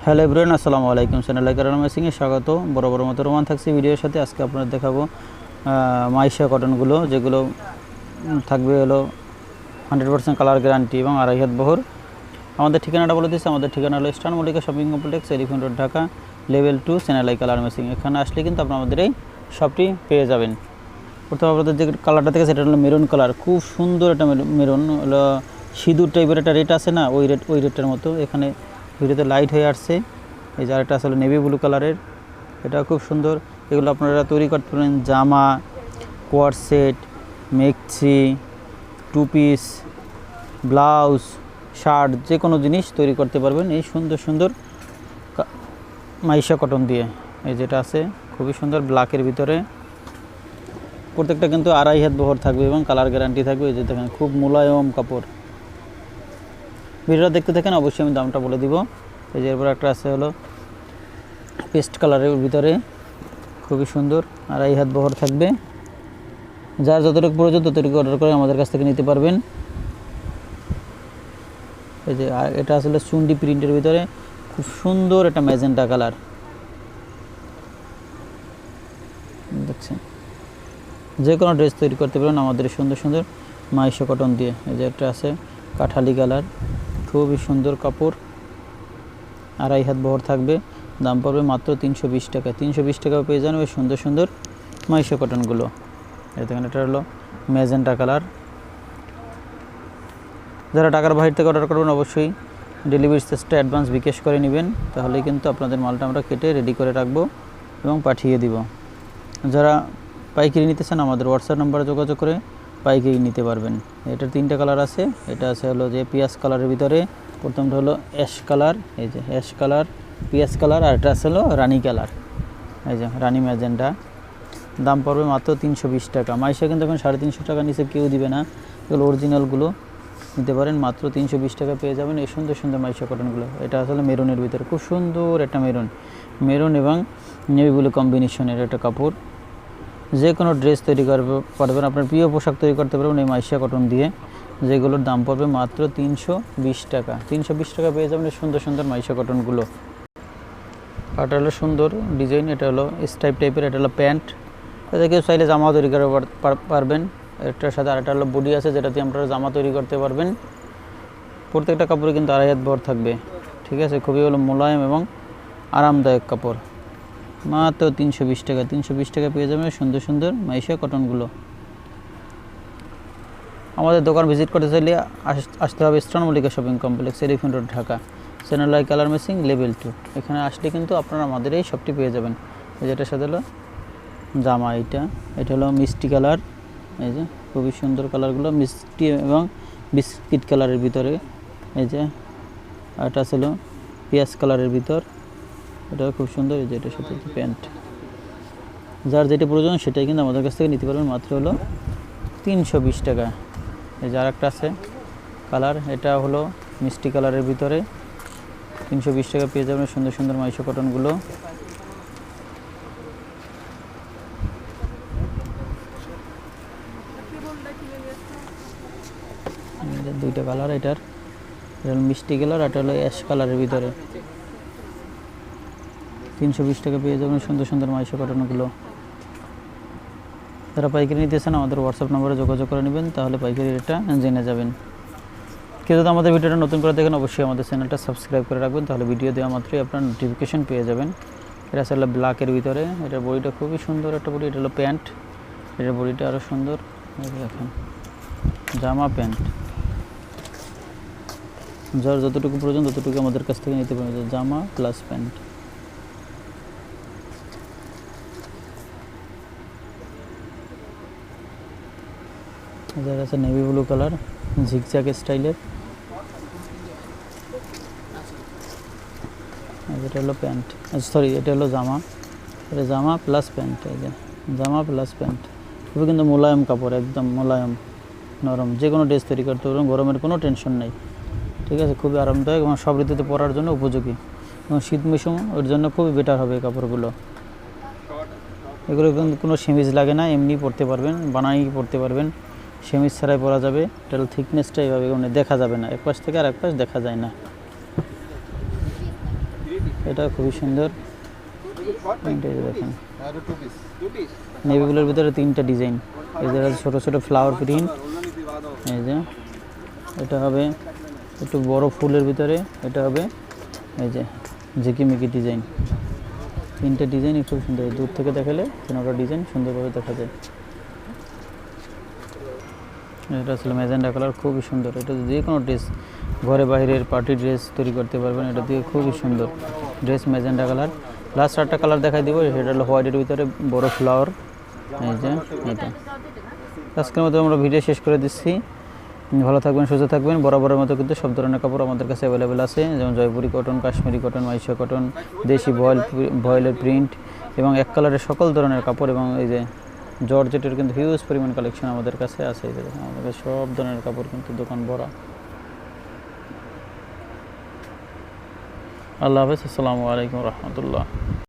Hello everyone, আসসালামু আলাইকুম। Channel colour মেশিংয়ে স্বাগত। বড় মতো রোমান থাকছে ভিডিওর সাথে। আজকে আপনাদের দেখাবো মাইশা কটনগুলো, যেগুলো থাকবে হলো 100% কালার গ্যারান্টি এবং 2.5 হাত বহর। আমাদের ঠিকানাটা বলে দিচ্ছি। আমাদের ঠিকানা হলো Eastern Mallika shopping complex, Elephant Road, Dhaka, level 2, channel colour meshing. এখানে আসলে কিন্তু আপনারা আমাদের এই শপটি পেয়ে যাবেন। প্রথমে আপনাদের যে কালারটা থেকে সেটা হলো মেরুন কালার। খুব সুন্দর একটা মেরুন, হলো সিঁদুর টাইপের একটা রেট আছে না, ওই রেটটার মতো। এখানে ভিডিওতে লাইট হয়ে আসছে। এই যে আরেকটা আসলে নেভি ব্লু কালারের, এটা খুব সুন্দর। এগুলো আপনারা তৈরি করতে পারেন জামা, কোয়ার সেট, মেক্সি, টু পিস, ব্লাউজ, শার্ট, যে কোনো জিনিস তৈরি করতে পারবেন এই সুন্দর সুন্দর মাইশা কটন দিয়ে। এই যেটা আছে খুবই সুন্দর ব্ল্যাকের ভিতরে, প্রত্যেকটা কিন্তু 2.5 হাত বহর থাকবে এবং কালার গ্যারান্টি থাকবে। এই যে দেখেন খুব মোলায়েম কাপড়। ভিডিওটা দেখতে থাকেন, অবশ্যই আমি দামটা বলে দিব। এই যে এরপর একটা আছে হলো পেস্ট কালারের ভিতরে, খুবই সুন্দর, 2.5 হাত বহর থাকবে। যার যতটুকু প্রয়োজন ততটুকু অর্ডার করে আমাদের কাছ থেকে নিতে পারবেন। এই যে এটা আসলে চুন্ডি প্রিন্টের ভিতরে খুব সুন্দর একটা ম্যাজেন্টা কালার, দেখছেন। যে কোনো ড্রেস তৈরি করতে পারেন আমাদের সুন্দর সুন্দর মাইশা কটন দিয়ে। এই যে একটা আছে কাঠালি কালার, খুবই সুন্দর কাপড়, 2.5 হাত বহর থাকবে। দাম পড়বে মাত্র 320 টাকা। 320 টাকা পেয়ে যান ওই সুন্দর সুন্দর মাইশা কটনগুলো। এখানে এটা হলো ম্যাজেন্টা কালার। যারা ঢাকার বাইরে থেকে অর্ডার করবেন অবশ্যই ডেলিভারি চার্জটা অ্যাডভান্স বিকাশ করে নেবেন, তাহলে কিন্তু আপনাদের মালটা আমরা কেটে রেডি করে রাখবো এবং পাঠিয়ে দিব। যারা পাইকারি নিতে চান আমাদের হোয়াটসঅ্যাপ নাম্বারে যোগাযোগ করে পাইকারি নিতে পারবেন। এটার 3টা কালার আছে। এটা আছে হলো যে পিঁয়াজ কালারের ভিতরে, প্রথমটা হলো অ্যাশ কালার, এই যে অ্যাশ কালার, পিঁয়াজ কালার, আর এটা আছে হলো রানি কালার, এই যে রানি ম্যাজেন্টা। দাম পড়বে মাত্র 320 টাকা। মাইশা কিন্তু এখন 350 টাকা নিচে কেউ দিবে না। এগুলো অরিজিনালগুলো নিতে পারেন, মাত্র 320 টাকা পেয়ে যাবেন এই সুন্দর সুন্দর মাইশা কটনগুলো। এটা আসলে মেরুনের ভিতরে, খুব সুন্দর একটা মেরুন এবং নেভি ব্লু কম্বিনেশনের একটা কাপড়। যে কোনো ড্রেস তৈরি করতে পারবেন, আপনার প্রিয় পোশাক তৈরি করতে পারবেন এই মাইশা কটন দিয়ে, যেগুলোর দাম পড়বে মাত্র 320 টাকা। 320 টাকা পেয়ে যাবেন এই সুন্দর সুন্দর মাইশা কটনগুলো। এটা হলো সুন্দর ডিজাইন, এটা হলো স্ট্রাইপ টাইপের, এটা হলো প্যান্ট। এটা কেউ চাইলে জামা তৈরি করতে পারবেন। এটার সাথে আরেকটা হলো বডি আছে, যেটাতে আপনারা জামা তৈরি করতে পারবেন। প্রত্যেকটা কাপড়ে কিন্তু 2.5 হাত বহর থাকবে, ঠিক আছে। খুবই হলো মোলায়েম এবং আরামদায়ক কাপড়। মাত্র 320 টাকা। 320 টাকা পেয়ে যাবেন সুন্দর সুন্দর মাইশা কটনগুলো। আমাদের দোকান ভিজিট করতে চাইলে আসতে হবে Eastern Mallika shopping complex, Elephant Road, Dhaka, channel colour meshing, level 2। এখানে আসলে কিন্তু আপনারা আমাদের এই শপটি পেয়ে যাবেন। এই যেটার সাথে হলো জামা, এটা হলো মিষ্টি কালার। এই যে খুবই সুন্দর কালারগুলো, মিষ্টি এবং বিস্কিট কালারের ভিতরে। এই যে এটা ছিল পিঁয়াজ কালারের ভিতর, এটাও খুব সুন্দর। এই যে এটার সাথে প্যান্ট। যার যেটা প্রয়োজন সেটাই কিন্তু আমাদের কাছ থেকে নিতে পারবেন, মাত্র হলো 320 টাকা। এই যে আরেকটা আছে কালার, এটা হলো মিষ্টি কালারের ভিতরে, 320 টাকা পেয়ে যাবেন সুন্দর সুন্দর মাইশা কটনগুলো। দুইটা কালার, এটা হলো মিষ্টি কালার, এটা হলো অ্যাশ কালারের ভিতরে। 320 টাকা পেয়ে যাবেন সুন্দর সুন্দর মাইশা কটনগুলো। যারা পাইকারি নিতে চান আমাদের হোয়াটসঅ্যাপ নম্বরে যোগাযোগ করে নেবেন, তাহলে পাইকারি রেটটা জেনে যাবেন। কেউ যদি আমাদের ভিডিওটা নতুন করে দেখেন অবশ্যই আমাদের চ্যানেলটা সাবস্ক্রাইব করে রাখবেন, তাহলে ভিডিও দেওয়া মাত্রই আপনার নোটিফিকেশন পেয়ে যাবেন। এটা আসলে ব্ল্যাকের ভিতরে, এটার বডিটা খুবই সুন্দর একটা বডি। এটা হলো প্যান্ট, এটার বডিটা আরও সুন্দর। দেখেন জামা, প্যান্ট, যার যতটুকু প্রয়োজন ততটুকু আমাদের কাছ থেকে নিতে পারবেন। জামা প্লাস প্যান্ট। যার আছে নেভি ব্লু কালার, ঝিকঝাক স্টাইলের। এটা হলো প্যান্ট, সরি এটা হলো জামা। এটা জামা প্লাস প্যান্ট। এই যে জামা প্লাস প্যান্ট, খুবই কিন্তু মোলায়েম কাপড়, একদম মোলায়েম নরম। যে কোনো ড্রেস তৈরি করতে পারবেন, গরমের কোনো টেনশন নেই, ঠিক আছে। খুবই আরামদায়ক এবং সব ঋতুতে পরার জন্য উপযোগী, এবং শীত মৌসুম ওর জন্য খুবই বেটার হবে কাপড়গুলো। এগুলো কিন্তু কোনো সেমিজ লাগে না, এমনি পরতে পারবেন, বানাই পরতে পারবেন, সেমিজ ছাড়াই পরা যাবে। এটার থিকনেসটা এইভাবে দেখা যাবে না, এক পাশ থেকে আর এক পাশ দেখা যায় না। এটা খুবই সুন্দর। এটা এই যে দেখেন নেভি ব্লুর ভিতরে 3টা ডিজাইন। এই যে ছোটো ছোটো ফ্লাওয়ার প্রিন্ট। এই যে এটা হবে একটু বড় ফুলের ভিতরে, এটা হবে এই যে ঝিকিমিকি ডিজাইন। 3টে ডিজাইনই খুব সুন্দর, দূর থেকে দেখালে 3টা ডিজাইন সুন্দরভাবে দেখা যায়। এটা আসলে ম্যাজেন্ডা কালার, খুবই সুন্দর। এটা যে কোনো ড্রেস, ঘরে বাইরের পার্টি ড্রেস তৈরি করতে পারবেন এটা দিয়ে, খুবই সুন্দর ড্রেস ম্যাজেন্ডা কালার। লাস্ট 4টা কালার দেখাই দিব, সেটা হলো হোয়াইটের ভিতরে বড় ফ্লাওয়ার। এই যে এটা আজকের মতো আমরা ভিডিও শেষ করে দিচ্ছি। ভালো থাকবেন, সুস্থ থাকবেন। বরাবরের মতো কিন্তু সব ধরনের কাপড় আমাদের কাছে অ্যাভেলেবেল আছে, যেমন Jaipuri cotton, Kashmiri cotton, Maisha cotton, দেশি ভয়েলের প্রিন্ট এবং এক কালারের সকল ধরনের কাপড়। এবং এই যে জর্জেটের কিন্তু হিউজ পরিমাণ কালেকশন আমাদের কাছে আছে। এই যে আমাদের কাছে সব ধরনের কাপড় কিন্তু দোকান ভরা। আল্লাহ হাফেজ, আসসালামু আলাইকুম রহমতুল্লাহ।